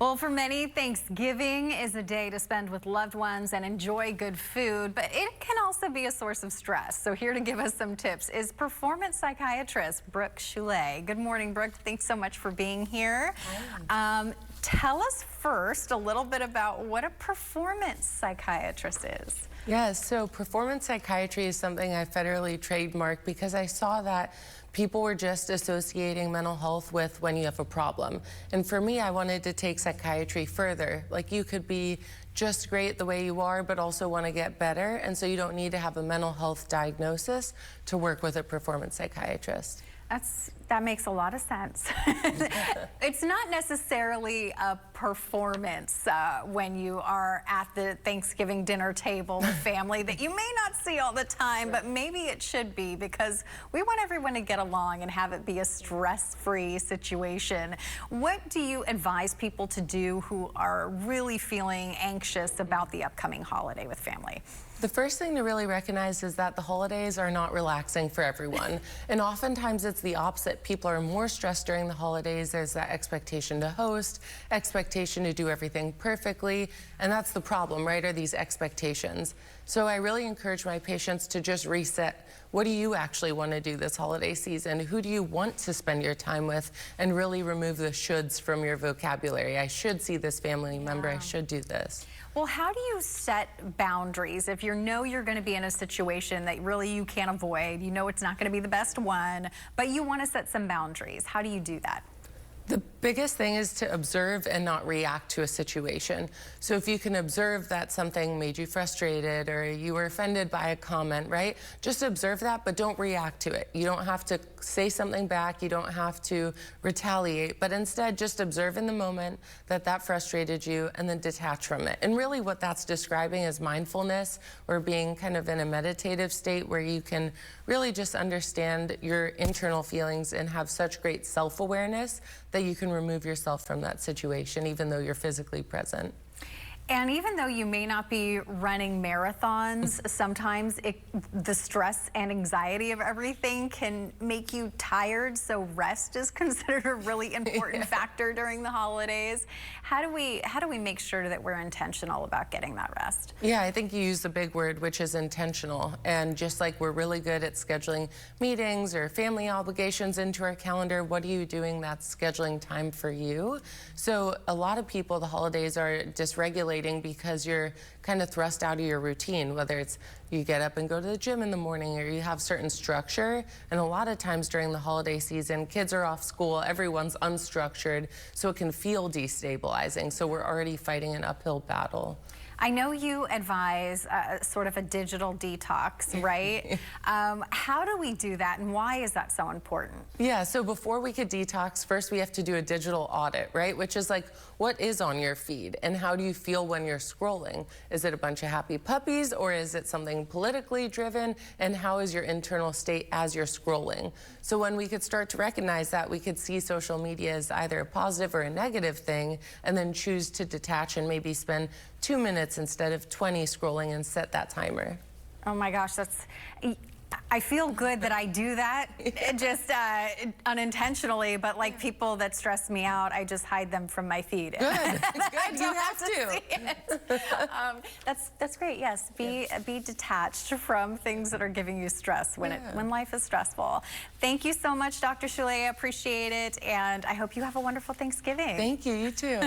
Well, for many, Thanksgiving is a day to spend with loved ones and enjoy good food, but it can also be a source of stress. So here to give us some tips is performance psychiatrist Brook Choulet. Good morning, Brook. Thanks so much for being here. Tell us first a little bit about what a performance psychiatrist is. Yes, so performance psychiatry is something I federally trademarked because I saw that people were just associating mental health with when you have a problem. And for me, I wanted to take psychiatry further. Like, you could be just great the way you are, but also want to get better. And so you don't need to have a mental health diagnosis to work with a performance psychiatrist. That makes a lot of sense. It's not necessarily a performance when you are at the Thanksgiving dinner table with family that you may not see all the time, but maybe it should be, because we want everyone to get along and have it be a stress-free situation. What do you advise people to do who are really feeling anxious about the upcoming holiday with family? The first thing to really recognize is that the holidays are not relaxing for everyone. And oftentimes it's the opposite. People are more stressed during the holidays. There's that expectation to host, expectation to do everything perfectly. And that's the problem, right, are these expectations. So I really encourage my patients to just reset. What do you actually want to do this holiday season? Who do you want to spend your time with? And really remove the shoulds from your vocabulary. I should see this family member. I should do this. Well, how do you set boundaries if you know you're going to be in a situation that really you can't avoid? You know it's not going to be the best one, but you want to set some boundaries. How do you do that? The biggest thing is to observe and not react to a situation. So if you can observe that something made you frustrated or you were offended by a comment, right? Just observe that, but don't react to it. You don't have to say something back. You don't have to retaliate, but instead just observe in the moment that that frustrated you and then detach from it. And really what that's describing is mindfulness, or being kind of in a meditative state where you can really just understand your internal feelings and have such great self-awareness that you can remove yourself from that situation, even though you're physically present. And even though you may not be running marathons, sometimes the stress and anxiety of everything can make you tired, so rest is considered a really important factor during the holidays. How do we make sure that we're intentional about getting that rest? Yeah, I think you used a big word, which is intentional. And just like we're really good at scheduling meetings or family obligations into our calendar, what are you doing that's scheduling time for you? So a lot of people, the holidays are dysregulated because you're kind of thrust out of your routine, whether it's you get up and go to the gym in the morning or you have certain structure. And a lot of times during the holiday season, kids are off school, everyone's unstructured, so it can feel destabilizing. So we're already fighting an uphill battle. I know you advise sort of a digital detox, right? How do we do that, and why is that so important? Yeah, so before we could detox, first we have to do a digital audit, right? Which is like, what is on your feed and how do you feel when you're scrolling? Is it a bunch of happy puppies, or is it something politically driven? And how is your internal state as you're scrolling? So when we could start to recognize that, we could see social media as either a positive or a negative thing, and then choose to detach and maybe spend 2 minutes instead of 20 scrolling and set that timer. Oh my gosh, I feel good that I do that, just unintentionally, but like people that stress me out, I just hide them from my feed. Good, good, you have to. That's great, yes. Be detached from things that are giving you stress when life is stressful. Thank you so much, Dr. Choulet, I appreciate it, and I hope you have a wonderful Thanksgiving. Thank you, you too.